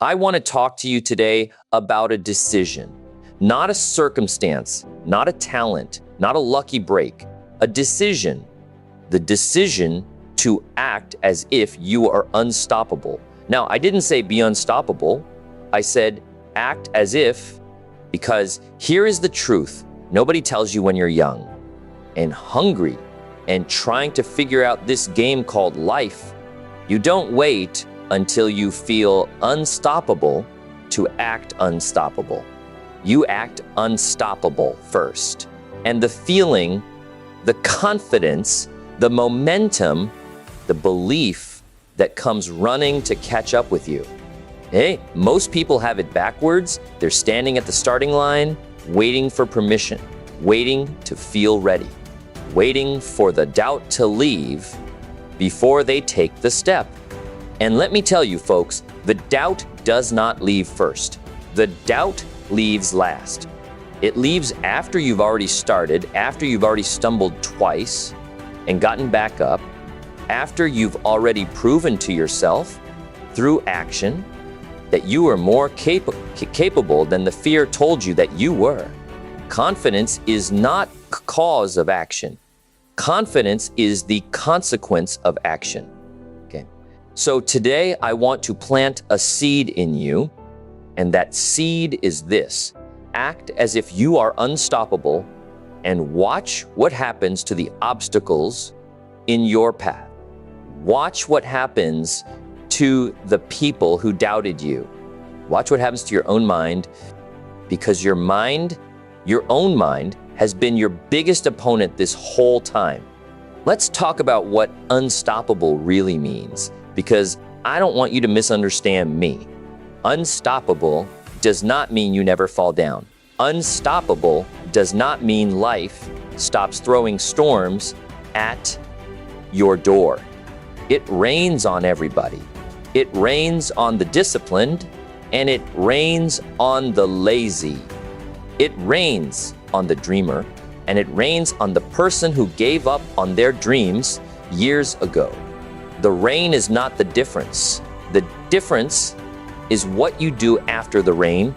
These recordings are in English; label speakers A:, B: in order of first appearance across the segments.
A: I want to talk to you today about a decision, not a circumstance, not a talent, not a lucky break, a decision. The decision to act as if you are unstoppable. Now, I didn't say be unstoppable. I said act as if, because here is the truth. Nobody tells you when you're young and hungry and trying to figure out this game called life. You don't wait until you feel unstoppable to act unstoppable. You act unstoppable first. And the feeling, the confidence, the momentum, the belief that comes running to catch up with you. Hey, most people have it backwards. They're standing at the starting line, waiting for permission, waiting to feel ready, waiting for the doubt to leave before they take the step. And let me tell you, folks, the doubt does not leave first. The doubt leaves last. It leaves after you've already started, after you've already stumbled twice and gotten back up, after you've already proven to yourself through action that you are more capable than the fear told you that you were. Confidence is not cause of action. Confidence is the consequence of action. Okay. So today I want to plant a seed in you, and that seed is this: act as if you are unstoppable and watch what happens to the obstacles in your path. Watch what happens to the people who doubted you. Watch what happens to your own mind, because your own mind, has been your biggest opponent this whole time. Let's talk about what unstoppable really means, because I don't want you to misunderstand me. Unstoppable does not mean you never fall down. Unstoppable does not mean life stops throwing storms at your door. It rains on everybody. It rains on the disciplined, and it rains on the lazy. It rains on the dreamer, and it rains on the person who gave up on their dreams years ago. The rain is not the difference. The difference is what you do after the rain.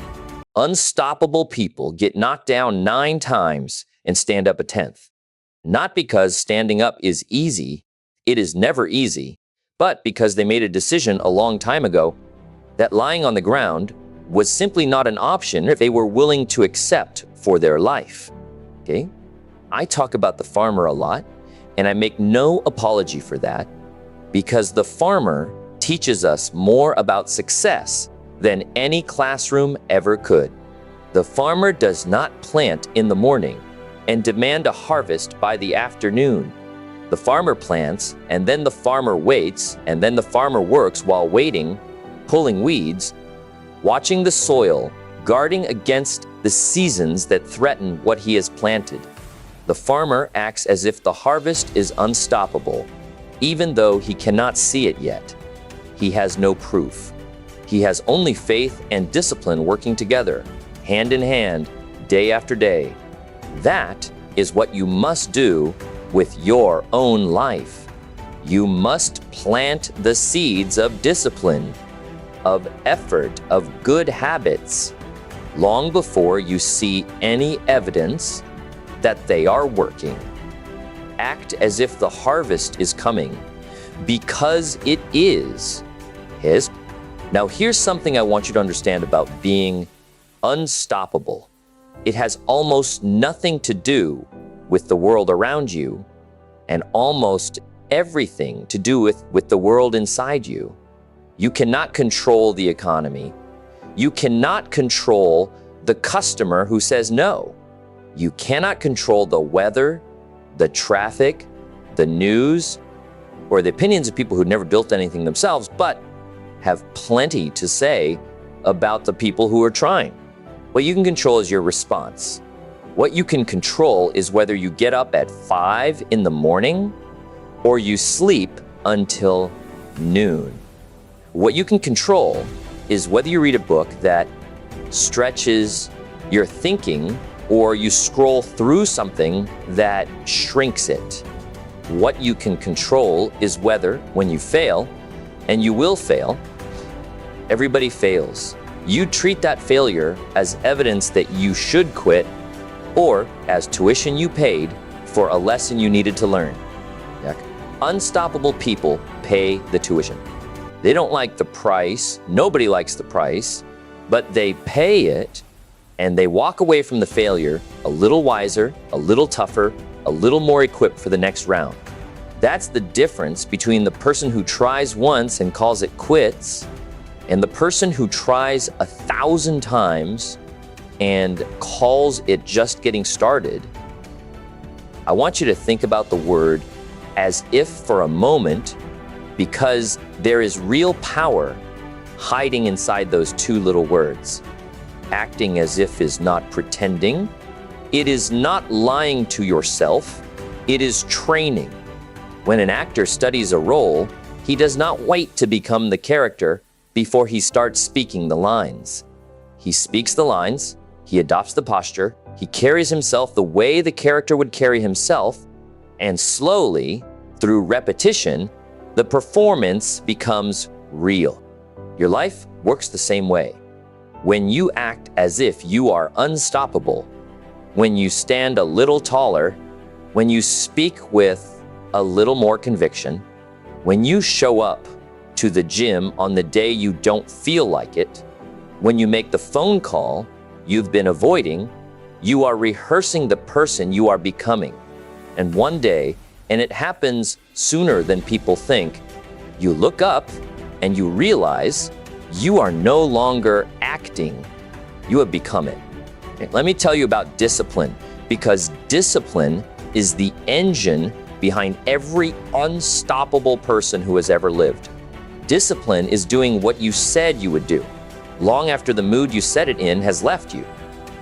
A: Unstoppable people get knocked down 9 times and stand up a 10th. Not because standing up is easy. It is never easy, but because they made a decision a long time ago that lying on the ground was simply not an option if they were willing to accept for their life. Okay? I talk about the farmer a lot, and I make no apology for that, because the farmer teaches us more about success than any classroom ever could. The farmer does not plant in the morning and demand a harvest by the afternoon. The farmer plants, and then the farmer waits, and then the farmer works while waiting, pulling weeds, watching the soil, guarding against the seasons that threaten what he has planted. The farmer acts as if the harvest is unstoppable, even though he cannot see it yet. He has no proof. He has only faith and discipline working together, hand in hand, day after day. That is what you must do with your own life. You must plant the seeds of discipline, of effort, of good habits, long before you see any evidence that they are working. Act as if the harvest is coming, because it is. Now here's something I want you to understand about being unstoppable. It has almost nothing to do with the world around you, and almost everything to do with the world inside you. You cannot control the economy. You cannot control the customer who says no. You cannot control the weather, the traffic, the news, or the opinions of people who never built anything themselves, but have plenty to say about the people who are trying. What you can control is your response. What you can control is whether you get up at 5 in the morning or you sleep until noon. What you can control is whether you read a book that stretches your thinking or you scroll through something that shrinks it. What you can control is whether, when you fail, and you will fail, Everybody fails. You treat that failure as evidence that you should quit or as tuition you paid for a lesson you needed to learn. Unstoppable people pay the tuition. They don't like the price. Nobody likes the price, but they pay it and they walk away from the failure a little wiser, a little tougher, a little more equipped for the next round. That's the difference between the person who tries once and calls it quits and the person who tries 1,000 times and calls it just getting started. I want you to think about the word as if for a moment, because there is real power hiding inside those two little words. Acting as if is not pretending. It is not lying to yourself. It is training. When an actor studies a role, he does not wait to become the character before he starts speaking the lines. He speaks the lines, he adopts the posture, he carries himself the way the character would carry himself, and slowly, through repetition, the performance becomes real. Your life works the same way. When you act as if you are unstoppable, when you stand a little taller, when you speak with a little more conviction, when you show up to the gym on the day you don't feel like it, when you make the phone call you've been avoiding, you are rehearsing the person you are becoming. And one day, and it happens sooner than people think, you look up and you realize you are no longer acting, you have become it. Okay, let me tell you about discipline, because discipline is the engine behind every unstoppable person who has ever lived. Discipline is doing what you said you would do, long after the mood you set it in has left you.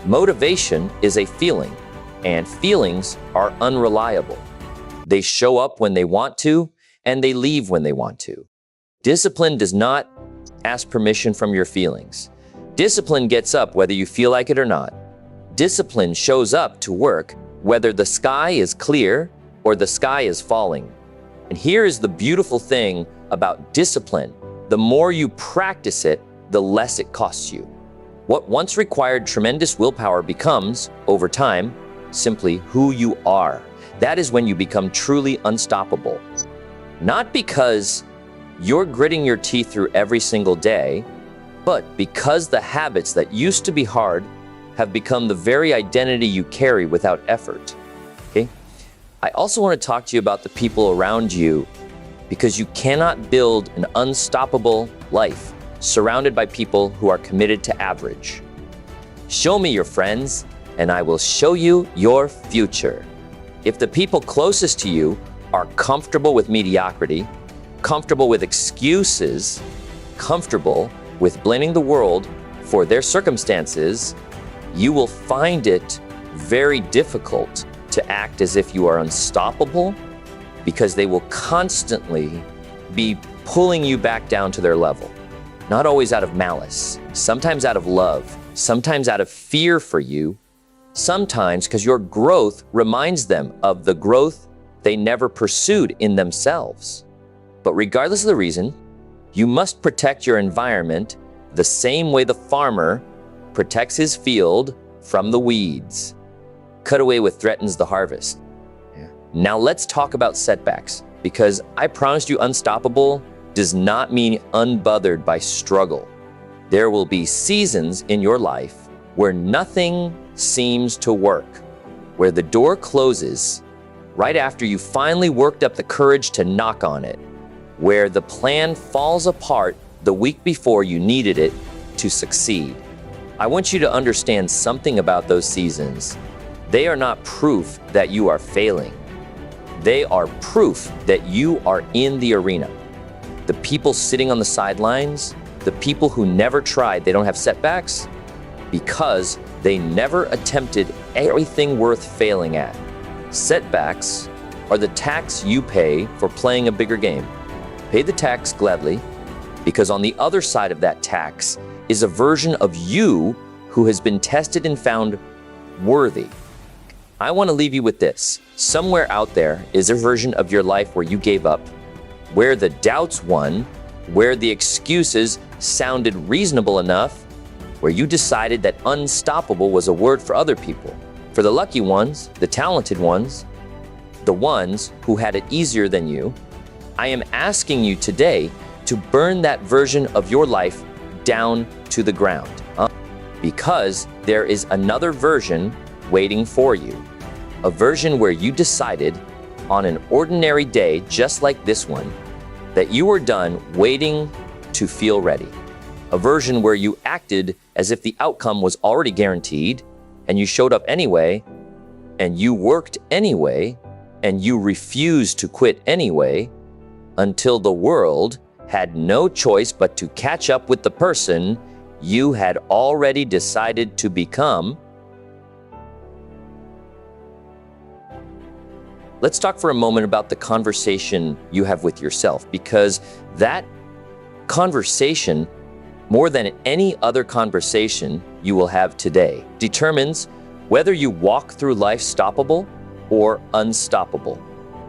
A: Motivation is a feeling, and feelings are unreliable. They show up when they want to, and they leave when they want to. Discipline does not ask permission from your feelings. Discipline gets up whether you feel like it or not. Discipline shows up to work whether the sky is clear or the sky is falling. And here is the beautiful thing about discipline. The more you practice it, the less it costs you. What once required tremendous willpower becomes, over time, simply who you are. That is when you become truly unstoppable. Not because you're gritting your teeth through every single day, but because the habits that used to be hard have become the very identity you carry without effort. Okay? I also want to talk to you about the people around you, because you cannot build an unstoppable life surrounded by people who are committed to average. Show me your friends, and I will show you your future. If the people closest to you are comfortable with mediocrity, comfortable with excuses, comfortable with blaming the world for their circumstances, you will find it very difficult to act as if you are unstoppable, because they will constantly be pulling you back down to their level. Not always out of malice, sometimes out of love, sometimes out of fear for you, sometimes because your growth reminds them of the growth they never pursued in themselves. But regardless of the reason, you must protect your environment the same way the farmer protects his field from the weeds. Cut away what threatens the harvest. Now let's talk about setbacks, because I promised you unstoppable does not mean unbothered by struggle. There will be seasons in your life where nothing seems to work, where the door closes right after you finally worked up the courage to knock on it, where the plan falls apart the week before you needed it to succeed. I want you to understand something about those seasons. They are not proof that you are failing. They are proof that you are in the arena. The people sitting on the sidelines, the people who never tried, they don't have setbacks because they never attempted everything worth failing at. Setbacks are the tax you pay for playing a bigger game. Pay the tax gladly, because on the other side of that tax is a version of you who has been tested and found worthy. I want to leave you with this. Somewhere out there is a version of your life where you gave up, where the doubts won, where the excuses sounded reasonable enough where you decided that unstoppable was a word for other people. For the lucky ones, the talented ones, the ones who had it easier than you, I am asking you today to burn that version of your life down to the ground. Because there is another version waiting for you. A version where you decided on an ordinary day, just like this one, that you were done waiting to feel ready. A version where you acted as if the outcome was already guaranteed, and you showed up anyway, and you worked anyway, and you refused to quit anyway, until the world had no choice but to catch up with the person you had already decided to become. Let's talk for a moment about the conversation you have with yourself, because that conversation, more than any other conversation you will have today, determines whether you walk through life stoppable or unstoppable.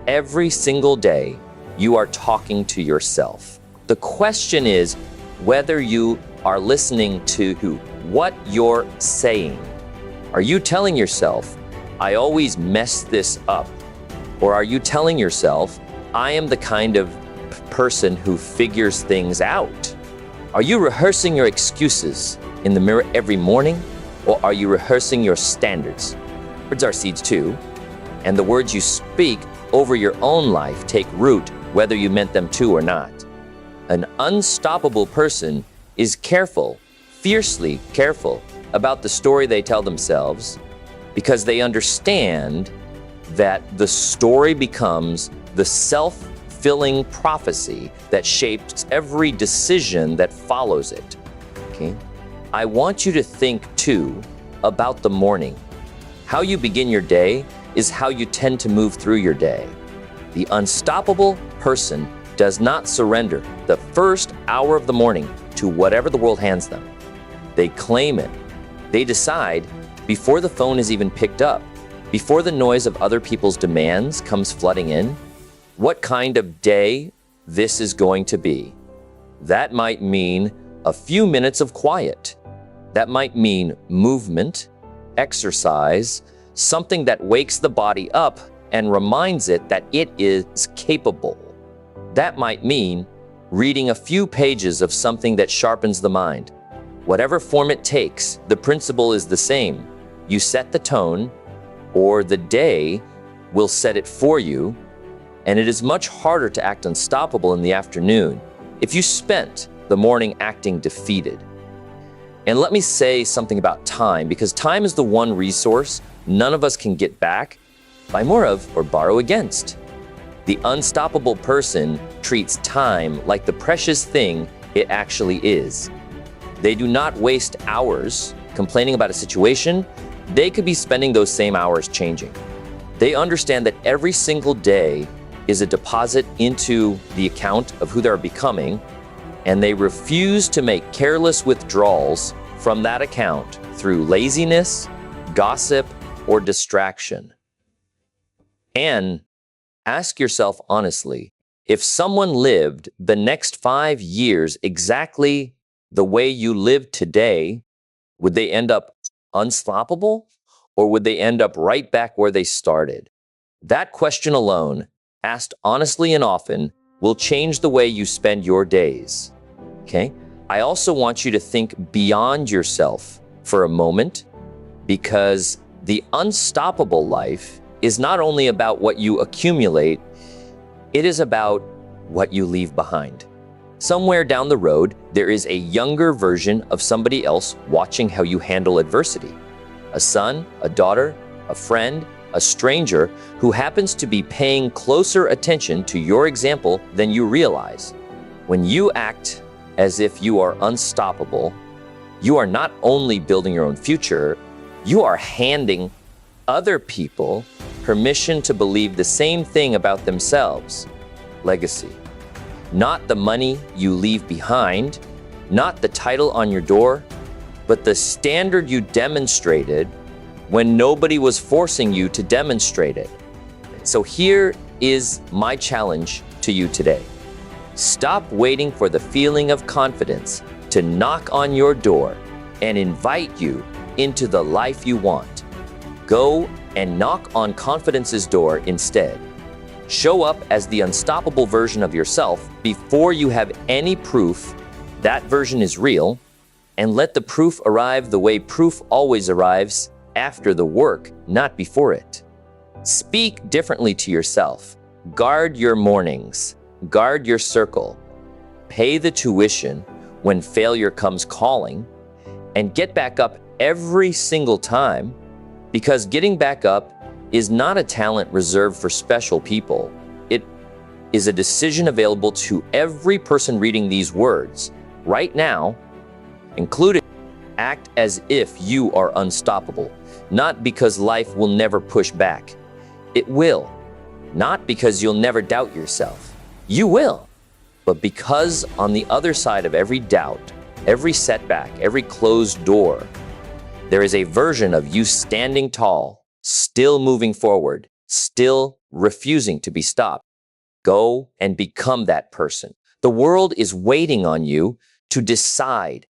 A: Every single day, you are talking to yourself. The question is whether you are listening to what you're saying. Are you telling yourself, I always mess this up? Or are you telling yourself, I am the kind of person who figures things out? Are you rehearsing your excuses in the mirror every morning? Or are you rehearsing your standards? Words are seeds too, and the words you speak over your own life take root whether you meant them to or not. An unstoppable person is careful, fiercely careful, about the story they tell themselves, because they understand that the story becomes the self-fulfilling prophecy that shapes every decision that follows it. Okay? I want you to think too about the morning. How you begin your day is how you tend to move through your day. The unstoppable person does not surrender the first hour of the morning to whatever the world hands them. They claim it. They decide before the phone is even picked up, before the noise of other people's demands comes flooding in, what kind of day this is going to be. That might mean a few minutes of quiet. That might mean movement, exercise, something that wakes the body up and reminds it that it is capable. That might mean reading a few pages of something that sharpens the mind. Whatever form it takes, the principle is the same. You set the tone, or the day will set it for you, and it is much harder to act unstoppable in the afternoon if you spent the morning acting defeated. And let me say something about time, because time is the one resource none of us can get back, buy more of, or borrow against. The unstoppable person treats time like the precious thing it actually is. They do not waste hours complaining about a situation. They could be spending those same hours changing. They understand that every single day is a deposit into the account of who they're becoming, and they refuse to make careless withdrawals from that account through laziness, gossip, or distraction. And ask yourself honestly, if someone lived the next 5 years exactly the way you live today, would they end up unstoppable, or would they end up right back where they started? That question alone, asked honestly and often, will change the way you spend your days. Okay? I also want you to think beyond yourself for a moment, because the unstoppable life is not only about what you accumulate, it is about what you leave behind. Somewhere down the road, there is a younger version of somebody else watching how you handle adversity. A son, a daughter, a friend, a stranger who happens to be paying closer attention to your example than you realize. When you act as if you are unstoppable, you are not only building your own future, you are handing other people permission to believe the same thing about themselves. Legacy. Not the money you leave behind, not the title on your door, but the standard you demonstrated when nobody was forcing you to demonstrate it. So here is my challenge to you today. Stop waiting for the feeling of confidence to knock on your door and invite you into the life you want. Go and knock on confidence's door instead. Show up as the unstoppable version of yourself before you have any proof that version is real, and let the proof arrive the way proof always arrives, after the work, not before it. Speak differently to yourself. Guard your mornings. Guard your circle. Pay the tuition when failure comes calling, and get back up every single time, because getting back up is not a talent reserved for special people. It is a decision available to every person reading these words right now, including. Act as if you are unstoppable, not because life will never push back. It will. Not because you'll never doubt yourself. You will. But because on the other side of every doubt, every setback, every closed door, there is a version of you standing tall, still moving forward, still refusing to be stopped. Go and become that person. The world is waiting on you to decide